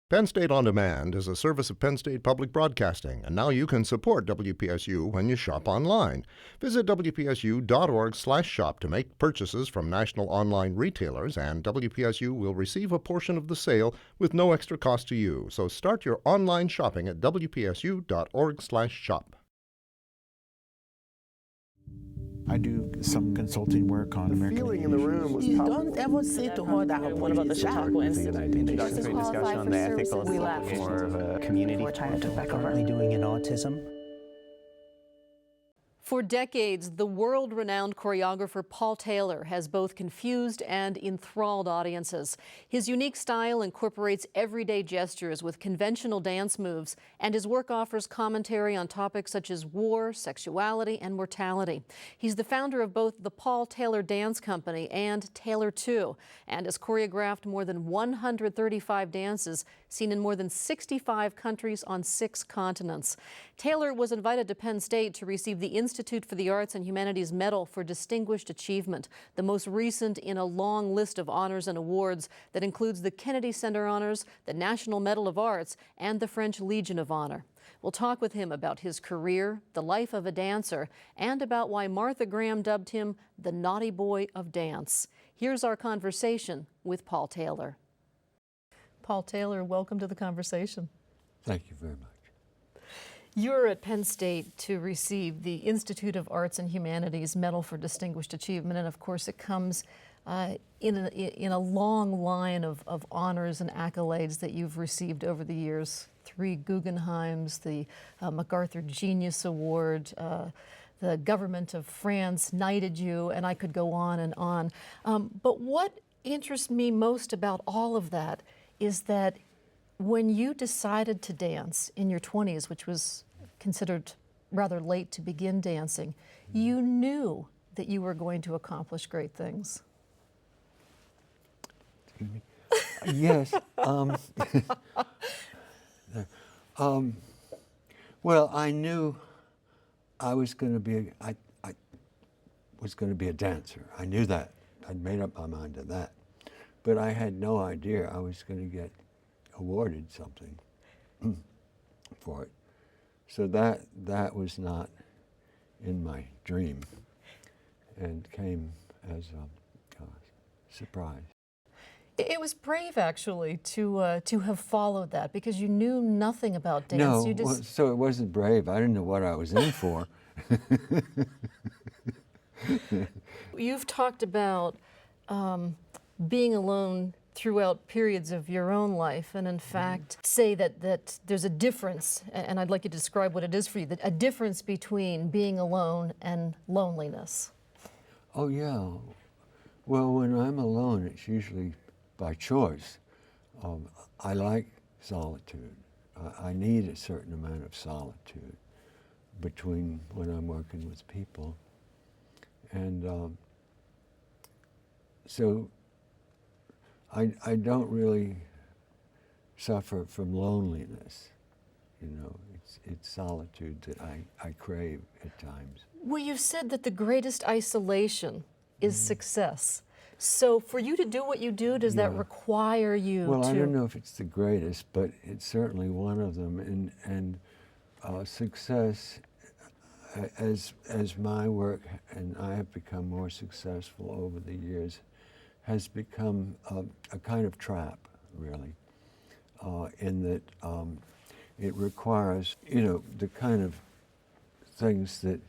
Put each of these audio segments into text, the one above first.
Penn State On Demand is a service of Penn State Public Broadcasting, and now you can support WPSU when you shop online. Visit WPSU.org/shop to make purchases from national online retailers, and WPSU will receive a portion of the sale with no extra cost to you. So start your online shopping at WPSU.org/shop. I do some consulting work on American feeling in the room was Don't ever say to her that What about the Chautauqua Institute? Introductory discussion on the ethical more of a community. before China took back over. currently doing in autism. For decades, the world-renowned choreographer Paul Taylor has both confused and enthralled audiences. His unique style incorporates everyday gestures with conventional dance moves, and his work offers commentary on topics such as war, sexuality, and mortality. He's the founder of both the Paul Taylor Dance Company and Taylor 2, and has choreographed more than 135 dances seen in more than 65 countries on 6 continents. Taylor was invited to Penn State to receive the Institute for the Arts and Humanities Medal for Distinguished Achievement, the most recent in a long list of honors and awards that includes the Kennedy Center Honors, the National Medal of Arts, and the French Legion of Honor. We'll talk with him about his career, the life of a dancer, and about why Martha Graham dubbed him the naughty boy of dance. Here's our conversation with Paul Taylor. Paul Taylor, welcome to the conversation. Thank you very much. You're at Penn State to receive the Institute of Arts and Humanities Medal for Distinguished Achievement, and of course it comes in a long line of honors and accolades that you've received over the years. 3 Guggenheims, the MacArthur Genius Award, the government of France knighted you, and I could go on and on. But what interests me most about all of that is that when you decided to dance in your 20s, which was considered rather late to begin dancing, you knew that you were going to accomplish great things. Yes. Well, I knew I was going to be. I was going to be a dancer. I knew that. I'd made up my mind to that, but I had no idea I was going to get awarded something for it. So that was not in my dream, and came as a surprise. It was brave, actually, to have followed that, because you knew nothing about dance. No, you just... well, so it wasn't brave. I didn't know what I was in for. You've talked about being alone throughout periods of your own life, and in fact say that there's a difference, and I'd like you to describe what it is for you, a difference between being alone and loneliness. Oh yeah. Well, when I'm alone, it's usually by choice. I like solitude. I need a certain amount of solitude between when I'm working with people. And so I don't really suffer from loneliness. You know, it's solitude that I crave at times. Well, you've said that the greatest isolation is success. So for you to do what you do, does that require you to... Well, I don't know if it's the greatest, but it's certainly one of them. And success, as my work and I have become more successful over the years, has become a kind of trap, really, in that it requires, you know, the kind of things that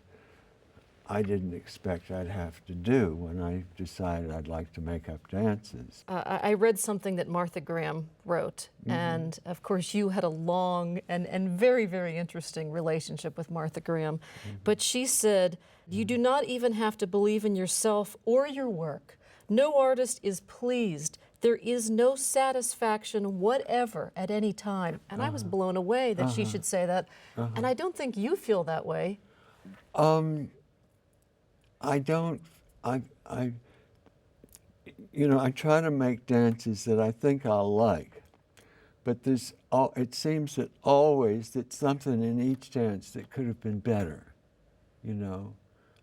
I didn't expect I'd have to do when I decided I'd like to make up dances. I read something that Martha Graham wrote, and of course you had a long and very, very interesting relationship with Martha Graham, but she said, "You do not even have to believe in yourself or your work. No artist is pleased. There is no satisfaction whatever at any time." And I was blown away that she should say that, and I don't think you feel that way. I don't, you know, I try to make dances that I think I'll like, but it seems that always that something in each dance that could have been better, you know.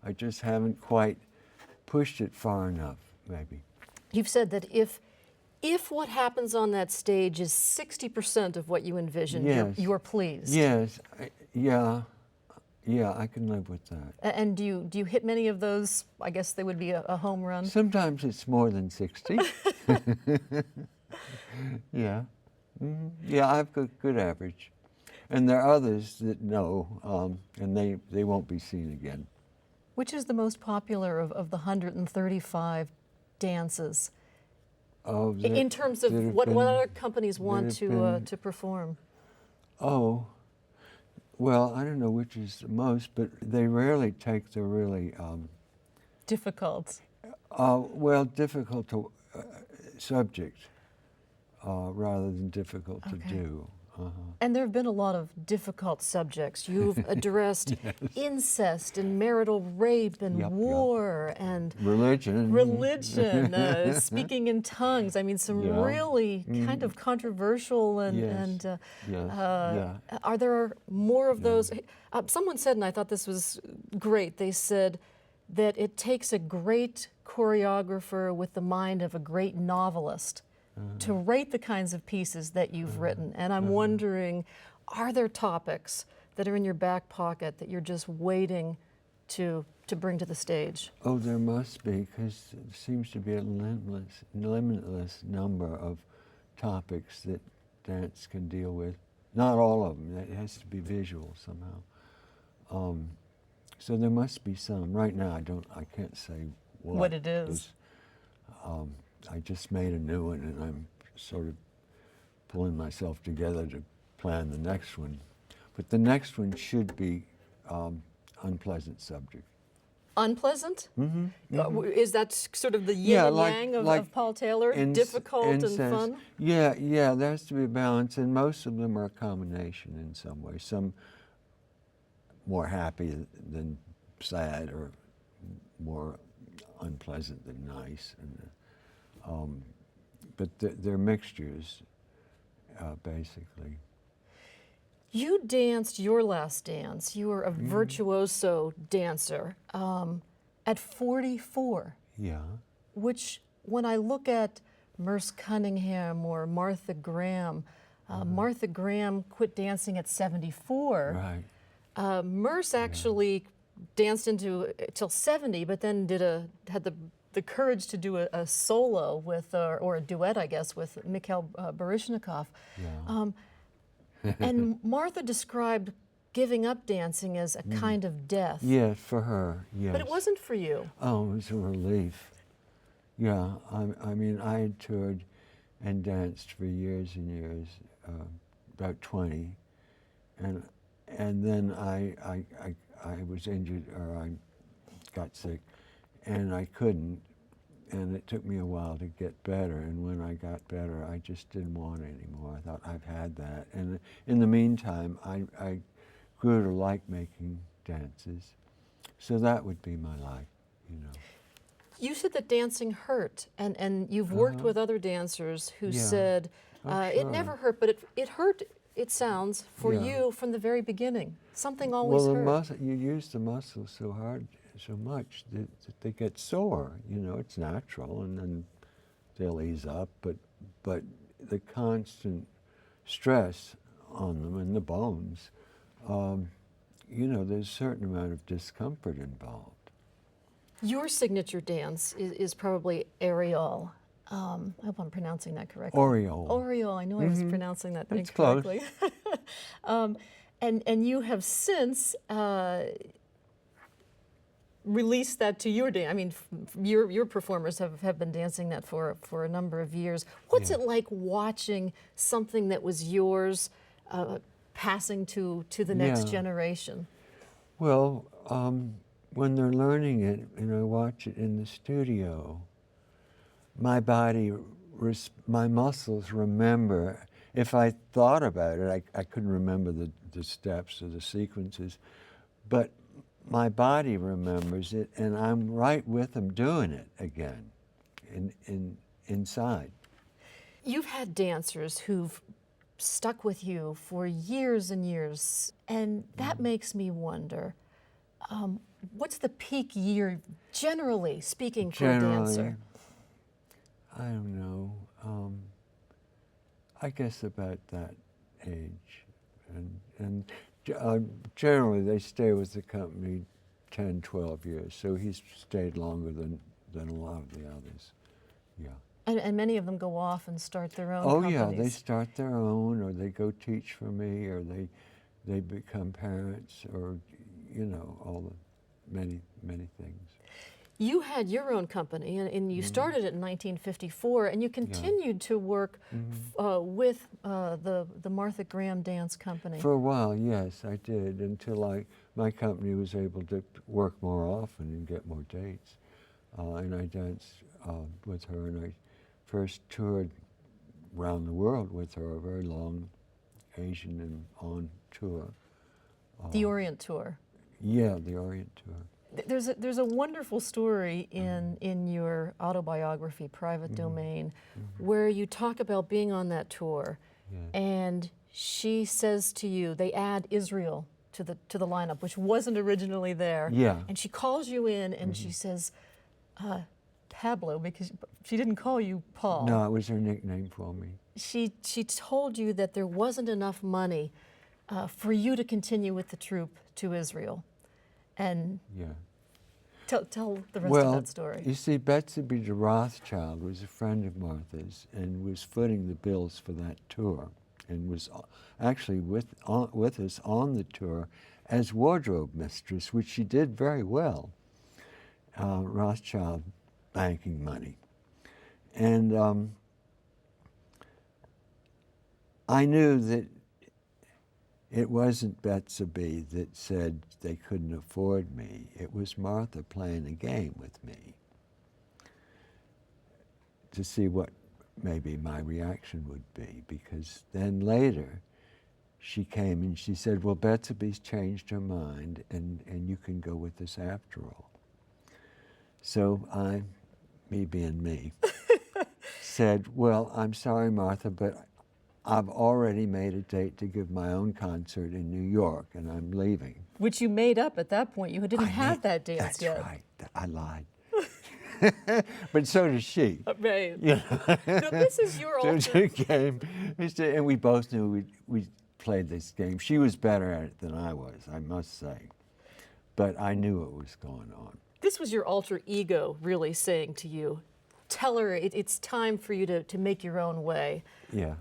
I just haven't quite pushed it far enough, maybe. You've said that if If what happens on that stage is 60% of what you envisioned, Yes. you're pleased. Yes, yeah, I can live with that. And do you hit many of those? I guess they would be a home run. Sometimes it's more than 60. Yeah. Yeah, I've got good average. And there are others that know, and they won't be seen again. Which is the most popular of the 135 dances? Oh, In terms of what other companies want to perform? Oh, well, I don't know which is the most, but they rarely take the really Difficult. difficult to subject rather than difficult to do. And there have been a lot of difficult subjects. You've addressed incest and marital rape and Yep. war and Religion. speaking in tongues. I mean, some Yeah. really kind of controversial Yes. are there more of those? Someone said, and I thought this was great, they said that it takes a great choreographer with the mind of a great novelist to write the kinds of pieces that you've written. And I'm wondering, are there topics that are in your back pocket that you're just waiting to bring to the stage? Oh, there must be, because there seems to be a limitless number of topics that dance can deal with. Not all of them. It has to be visual somehow. So there must be some. Right now, I can't say What it is. I just made a new one, and I'm sort of pulling myself together to plan the next one. But the next one should be unpleasant subject. Unpleasant? Is that sort of the yin Yeah, and like- yang of, like Paul Taylor? Difficult and incest. fun? Yeah, there has to be a balance, and most of them are a combination in some way. Some more happy than sad, or more unpleasant than nice. But they're mixtures, basically. You danced your last dance. You were a virtuoso dancer at 44, Yeah. which when I look at Merce Cunningham or Martha Graham, Martha Graham quit dancing at 74. Right. Merce actually danced till 70, but then had the courage to do a solo with, or a duet, I guess, with Mikhail Baryshnikov. Yeah. And Martha described giving up dancing as a kind of death. Yeah, for her, yes. But it wasn't for you. Oh, it was a relief. Yeah, I mean, I had toured and danced for years and years, about 20, and then I was injured, or I got sick, and I couldn't, and it took me a while to get better, and when I got better, I just didn't want it anymore. I thought, I've had that, and in the meantime, I grew to like making dances, so that would be my life, you know. You said that dancing hurt, and you've worked with other dancers who said it never hurt, but it hurt, it sounds, for you from the very beginning. Something always hurt. You use the muscles so hard, so much that they get sore. You know, it's natural, and then they'll ease up. But the constant stress on them and the bones, you know, there's a certain amount of discomfort involved. Your signature dance is probably aerial. I hope I'm pronouncing that correctly. Oriole. Oriole. I know I was pronouncing that That's close. incorrectly. And you have since released that to your dance. I mean, your performers have been dancing that for a number of years. What's it like watching something that was yours passing to the next generation? Well, when they're learning it, and I watch it in the studio, my body, my muscles remember. If I thought about it, I couldn't remember the steps or the sequences, but my body remembers it, and I'm right with them doing it again, inside. You've had dancers who've stuck with you for years and years, and that makes me wonder, what's the peak year, generally speaking, for a dancer? I don't know. I guess about that age. And generally they stay with the company 10, 12 years, so he's stayed longer than a lot of the others, yeah. And many of them go off and start their own Oh companies. yeah, they start their own, or they go teach for me, or they become parents, or, you know, all the many things. You had your own company, and you started it in 1954, and you continued to work with the Martha Graham Dance Company. For a while, yes, I did, until my company was able to work more often and get more dates. And I danced with her, and I first toured around the world with her, a very long Asian and on tour. The Orient Tour. Yeah, the Orient Tour. There's a wonderful story in your autobiography, Private Domain, where you talk about being on that tour, and she says to you, they add Israel to the lineup, which wasn't originally there. Yeah. And she calls you in and she says, Pablo, because she didn't call you Paul. No, it was her nickname for me. She told you that there wasn't enough money for you to continue with the troupe to Israel. And tell the rest of that story. You see, Betsy B. de Rothschild was a friend of Martha's and was footing the bills for that tour, and was actually with us on the tour as wardrobe mistress, which she did very well. Rothschild banking money. And I knew that it wasn't Betsy B. that said they couldn't afford me. It was Martha playing a game with me to see what maybe my reaction would be, because then later she came and she said, well, Betsy B's changed her mind, and you can go with us after all. So I, me being me, said, well, I'm sorry, Martha, but I've already made a date to give my own concert in New York, and I'm leaving. Which you made up at that point. You didn't have that dance yet. That's right. I lied. But so does she. Right. You know? No, this is your So alter. she came, and we both knew we played this game. She was better at it than I was, I must say. But I knew what was going on. This was your alter ego really saying to you, tell her it's time for you to make your own way. Yeah.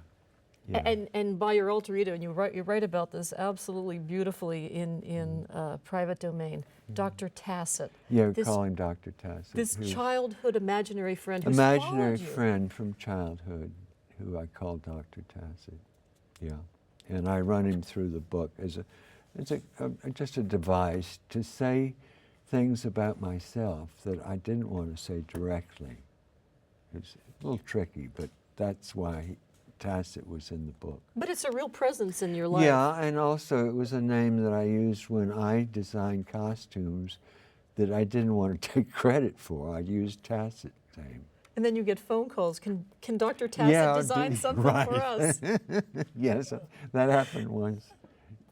Yeah. And by your alter ego, and you write about this absolutely beautifully in Private Domain, Dr. Tacit. Yeah, we call him Dr. Tacit. This childhood imaginary friend who's imaginary followed you. friend from childhood, who I call Dr. Tacit. Yeah, and I run him through the book as just a device to say things about myself that I didn't want to say directly. It's a little tricky, but that's why Tacit was in the book. But it's a real presence in your life. Yeah, and also it was a name that I used when I designed costumes that I didn't want to take credit for. I used Tacit's name. And then you get phone calls. Can Dr. Tacit design something right. for us? Yes, that happened once.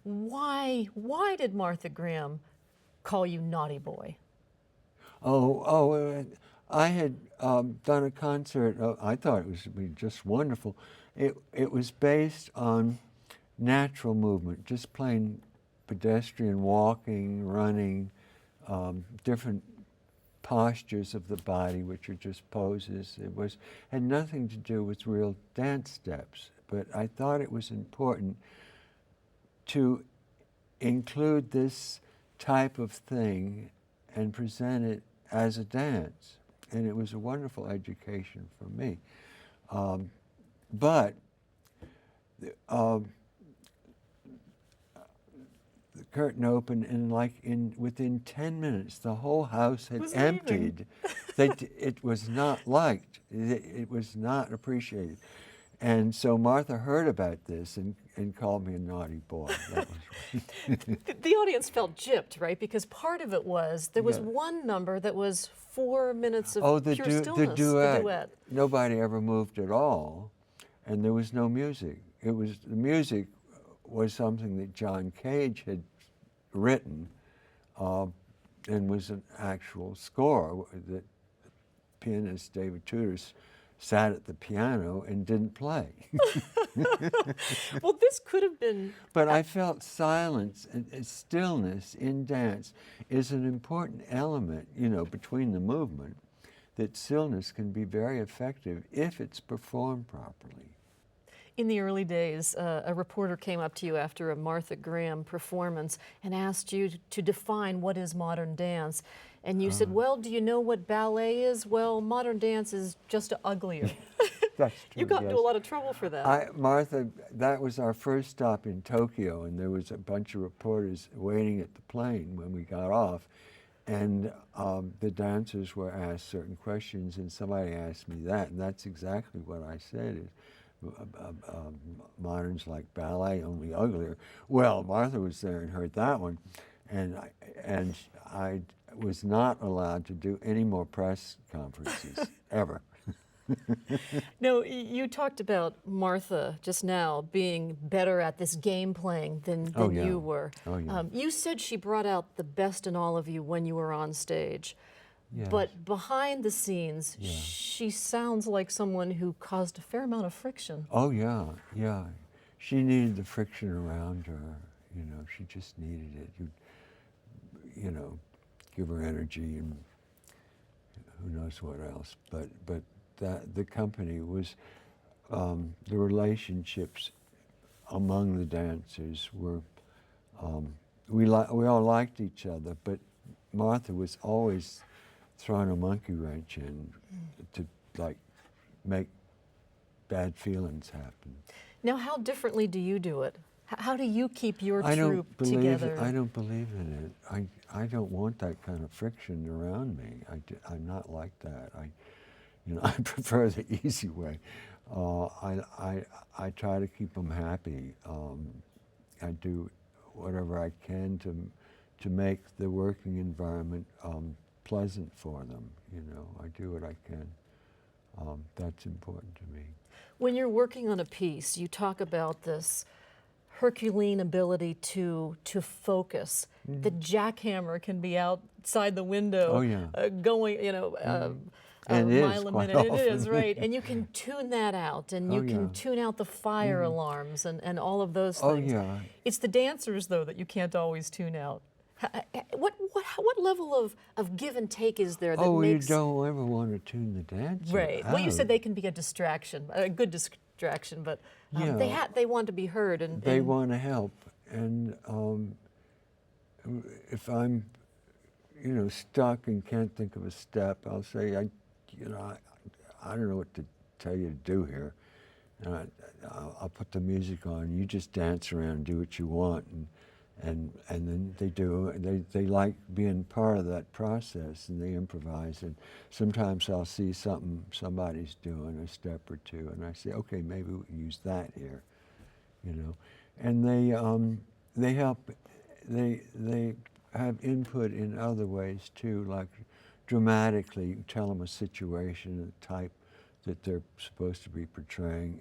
Why did Martha Graham call you Naughty Boy? I had done a concert. I thought it was just wonderful. It was based on natural movement, just plain pedestrian walking, running, different postures of the body, which are just poses. It had nothing to do with real dance steps, but I thought it was important to include this type of thing and present it as a dance. And it was a wonderful education for me. But the curtain opened, and within 10 minutes, the whole house had emptied. It was not liked. It was not appreciated. And so Martha heard about this and called me a naughty boy. That was The audience felt gypped, right? Because part of it was, there was one number that was 4 minutes of pure stillness. The duet. Nobody ever moved at all, and there was no music. The music was something that John Cage had written, and was an actual score that pianist David Tudor sat at the piano and didn't play. Well, this could have been. But I felt silence and stillness in dance is an important element, you know, between the movement, that stillness can be very effective if it's performed properly. In the early days, a reporter came up to you after a Martha Graham performance and asked you to define what is modern dance. And you said, well, do you know what ballet is? Well, modern dance is just uglier. That's true. You got into a lot of trouble for that. Martha, that was our first stop in Tokyo, and there was a bunch of reporters waiting at the plane when we got off. And the dancers were asked certain questions, and somebody asked me that, and that's exactly what I said. Is, modern's like ballet, only uglier. Well, Martha was there and heard that one, and I was not allowed to do any more press conferences, ever. No, you talked about Martha just now being better at this game playing than you were. Oh, yeah. You said she brought out the best in all of you when you were on stage. Yes. But behind the scenes, she sounds like someone who caused a fair amount of friction. Oh, yeah, yeah. She needed the friction around her, you know, she just needed it. You know, give her energy and who knows what else. But the company was, the relationships among the dancers were, we all liked each other, but Martha was always throwing a monkey wrench in to like make bad feelings happen. Now, how differently do you do it? How do you keep your troupe together? I don't believe in it. I don't want that kind of friction around me. I'm not like that. I prefer the easy way. I try to keep them happy. I do whatever I can to make the working environment pleasant for them. You know, I do what I can. That's important to me. When you're working on a piece, you talk about this Herculean ability to focus. Mm-hmm. The jackhammer can be outside the window, going, you know, a mile a minute. It is, right. And you can tune that out, and you can tune out the fire alarms and all of those things. Oh, yeah. It's the dancers, though, that you can't always tune out. What level of give and take is there that makes... you don't ever want to tune the dancer out. Well, you said they can be a distraction, a good distraction, but they want to be heard. And they want to help. And if I'm, you know, stuck and can't think of a step, I'll say, I don't know what to tell you to do here. And I'll put the music on. You just dance around and do what you want. And then they do. They like being part of that process, and they improvise. And sometimes I'll see something somebody's doing, a step or two, and I say, okay, maybe we can use that here, you know. And they help. They have input in other ways too, like dramatically tell them a situation, a type that they're supposed to be portraying,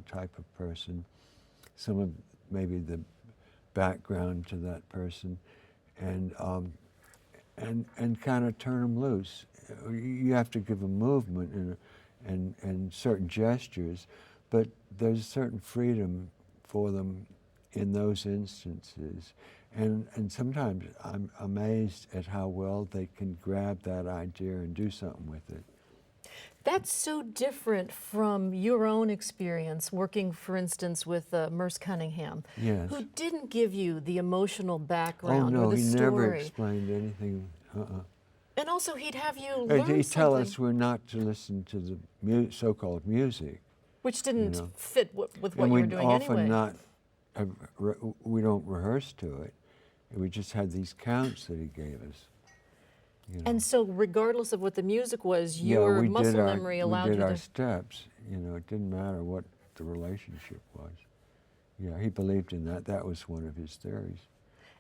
type of person. Some of maybe the background to that person, and kind of turn them loose. You have to give them movement and certain gestures, but there's a certain freedom for them in those instances. And sometimes I'm amazed at how well they can grab that idea and do something with it. That's so different from your own experience working, for instance, with Merce Cunningham, who didn't give you the emotional background or the story. He never explained anything. And also, he'd have you learn something. He'd tell us we're not to listen to the so-called music. Which didn't fit with what you were doing anyway. We don't rehearse to it. We just had these counts that he gave us. You know. And so, regardless of what the music was, your muscle memory allowed you to... We did our steps. You know, it didn't matter what the relationship was. Yeah, he believed in that. That was one of his theories.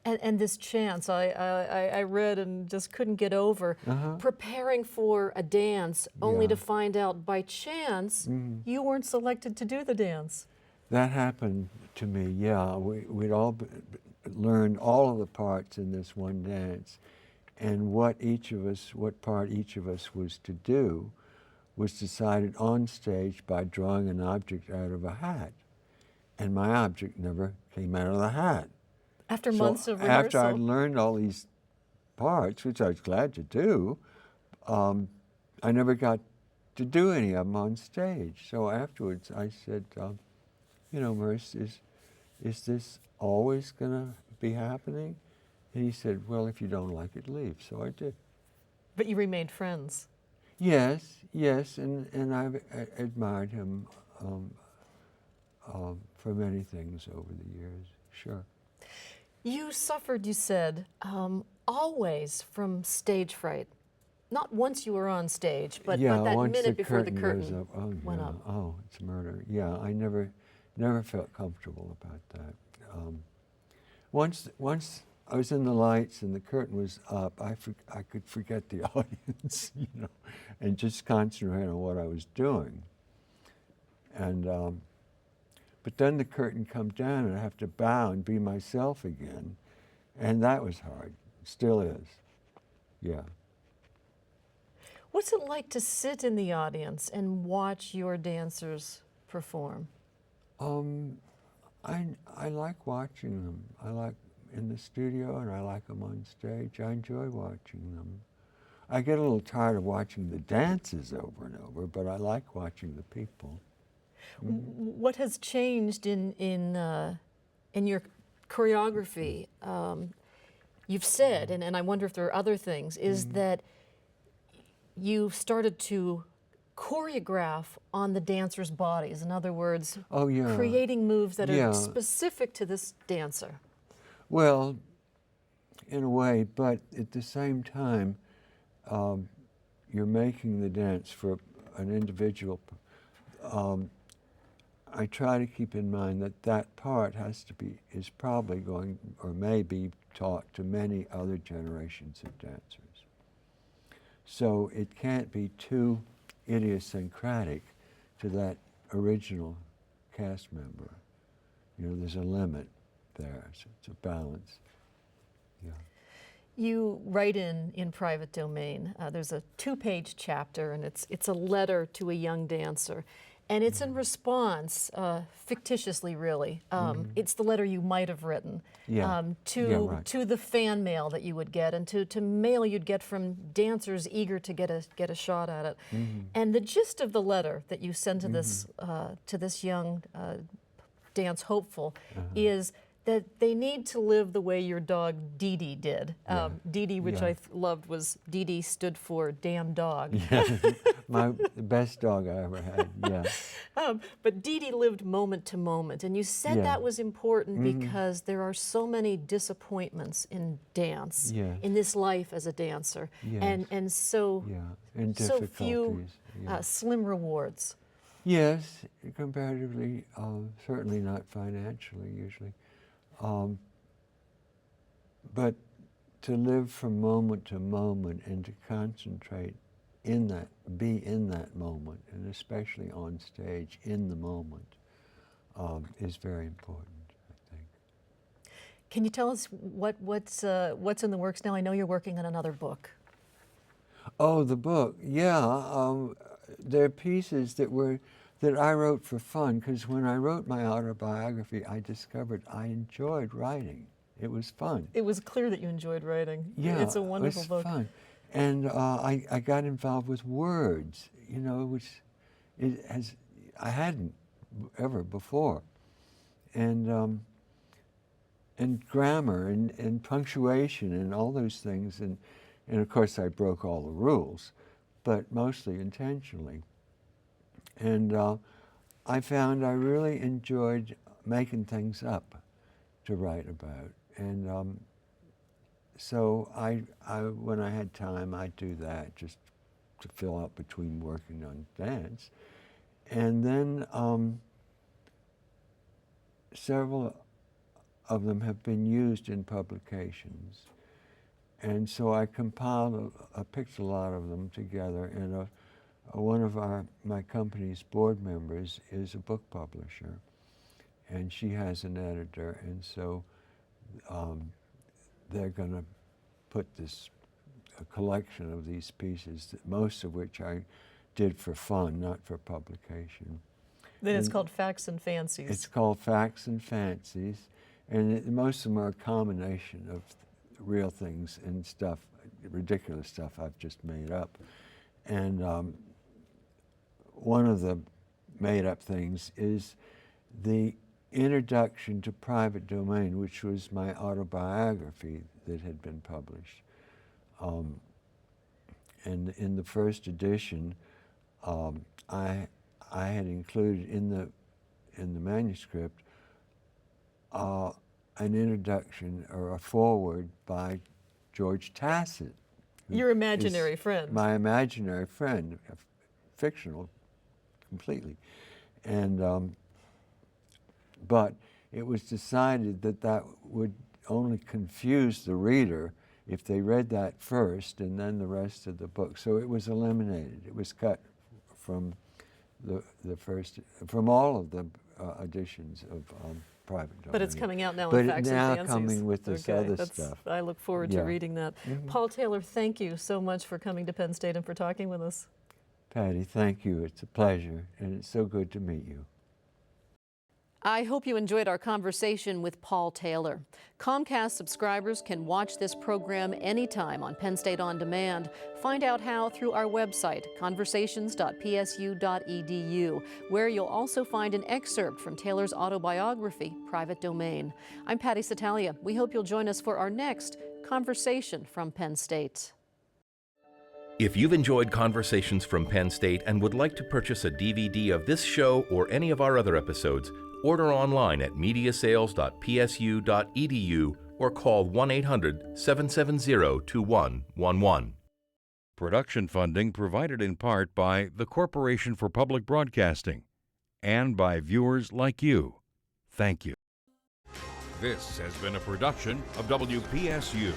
And this chance, I read and just couldn't get over, preparing for a dance, only to find out by chance you weren't selected to do the dance. That happened to me, yeah. We'd all learned all of the parts in this one dance, and what part each of us was to do was decided on stage by drawing an object out of a hat. And my object never came out of the hat. After So months of rehearsal. after I'd learned all these parts, which I was glad to do, I never got to do any of them on stage. So afterwards I said, you know, Merce, is this always going to be happening? And he said, well, if you don't like it, leave. So I did. But you remained friends. Yes, yes, and I've admired him for many things over the years, sure. You suffered, you said, always from stage fright. Not once you were on stage, but that once minute before the goes curtain up, oh, went yeah. up. Oh, it's murder. Yeah, I never felt comfortable about that. Once I was in the lights and the curtain was up, I could forget the audience, you know, and just concentrate on what I was doing. And but then the curtain come down and I have to bow and be myself again, and that was hard. Still is. Yeah. What's it like to sit in the audience and watch your dancers perform? I like watching them. I like in the studio and I like them on stage. I enjoy watching them. I get a little tired of watching the dances over and over, but I like watching the people. What has changed in your choreography? You've said, and I wonder if there are other things, is that you've started to choreograph on the dancers' bodies. In other words, creating moves that are specific to this dancer. Well, in a way, but at the same time, you're making the dance for an individual. I try to keep in mind that that part is probably going, or may be taught to many other generations of dancers. So it can't be too idiosyncratic to that original cast member. You know, there's a limit there, so it's a balance. Yeah. You write in Private Domain. There's a 2-page chapter, and it's a letter to a young dancer. And it's in response, fictitiously really, it's the letter you might have written to the fan mail that you would get and to mail you'd get from dancers eager to get a shot at it. And the gist of the letter that you send to this young dance hopeful is that they need to live the way your dog Dee Dee did. Dee Dee, which I loved, was Dee Dee stood for damn dog. The best dog I ever had, yeah. But Dee Dee lived moment to moment, and you said that was important because there are so many disappointments in dance, in this life as a dancer, and so few slim rewards. Yes, comparatively, certainly not financially usually. But to live from moment to moment and to concentrate in that, be in that moment, and especially on stage in the moment, is very important, I think. Can you tell us what's in the works now? I know you're working on another book. Oh, the book, yeah. There are pieces that I wrote for fun, because when I wrote my autobiography, I discovered I enjoyed writing. It was fun. It was clear that you enjoyed writing. Yeah, it's a wonderful book. It was fun. And I got involved with words, you know, which I hadn't ever before. And grammar and punctuation and all those things. And of course I broke all the rules, but mostly intentionally. And I found I really enjoyed making things up to write about. And so when I had time, I'd do that just to fill out between working on dance. And then several of them have been used in publications. And so I compiled, I picked a lot of them together, and one of my company's board members is a book publisher, and she has an editor, and so they're going to put a collection of these pieces, most of which I did for fun, not for publication. Then it's And called Facts and Fancies. It's called Facts and Fancies, and most of them are a combination of real things and stuff, ridiculous stuff I've just made up. And one of the made-up things is the introduction to Private Domain, which was my autobiography that had been published. And in the first edition, I had included in the manuscript an introduction or a foreword by George Tassett. Your imaginary friend. My imaginary friend, fictional completely. And but it was decided that that would only confuse the reader if they read that first and then the rest of the book. So it was eliminated. It was cut from the first, from all of the editions of Private Domain. But it's coming out now but in Facts and now Fancies. coming with this other stuff. I look forward to Yeah. reading that. Paul Taylor, thank you so much for coming to Penn State and for talking with us. Patty, thank you. It's a pleasure, and it's so good to meet you. I hope you enjoyed our conversation with Paul Taylor. Comcast subscribers can watch this program anytime on Penn State On Demand. Find out how through our website, conversations.psu.edu, where you'll also find an excerpt from Taylor's autobiography, Private Domain. I'm Patty Satalia. We hope you'll join us for our next Conversation from Penn State. If you've enjoyed Conversations from Penn State and would like to purchase a DVD of this show or any of our other episodes, order online at mediasales.psu.edu or call 1-800-770-2111. Production funding provided in part by the Corporation for Public Broadcasting and by viewers like you. Thank you. This has been a production of WPSU.